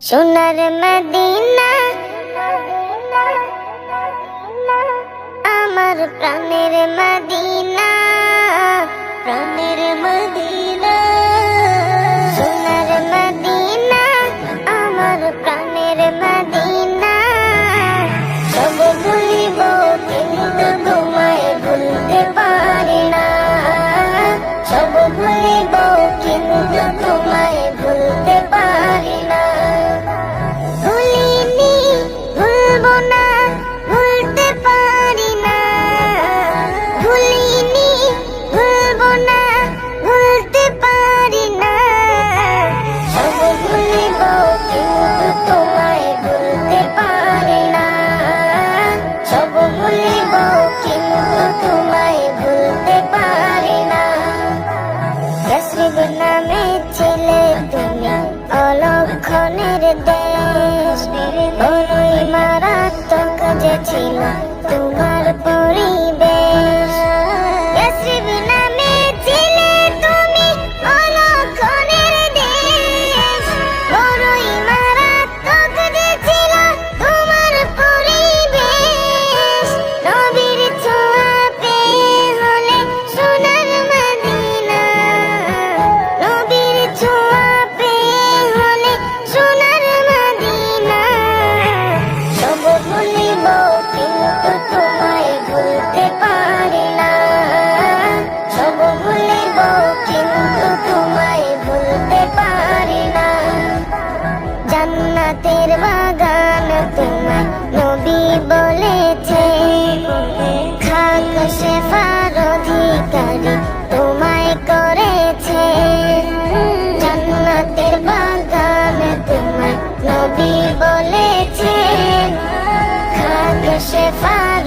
সোনার মদিনা আমার প্রাণের মদিনা, প্রাণের মদিনা। সোনার মদিনা আমার প্রাণের মদিনা। সব ভুলিব কিন্তু তোমায় ভুলতে পারি না। সব ভুলিব কিন্তু তোমায় ভুলতে পারি না। ভুলিনি, ভুলবো না, ভুলতে পারি না। ভুলিনি, ভুলবো না, ভুলতে পারি না। সব ভুলিব কিন্তু তোমায় ভুলতে পারি না। সব ভুলিব কিন্তু তোমায় ভুলতে পারি না। ইয়াসরিব নামে ছিলে তুমি অলক্ষণের দেশ, বড়ই মারাত্মক যে ছিল তোমার পরিবেশ। ইয়াসরিব নামে ছিলে তুমি অলক্ষণের দেশ, বড়ই মারাত্মক যে ছিল তোমার পরিবেশ। নবীর ছোঁয়া পেয়ে হলে সোনার মদিনা, নবীর ছোঁয়া পেয়ে হলে সোনার মদিনা। সব ভুলিব কিন্তু তোমায় ভুলতে পারি না। সব ভুলিব কিন্তু তোমায় ভুলতে পারি না। জান্নাতের বাগান তোমায় নবী বলেছে, খাক শেফার অধিকারী তোমায় করেছে। জান্নাতের বাগান তোমায় নবী বলেছে, খাক শেফার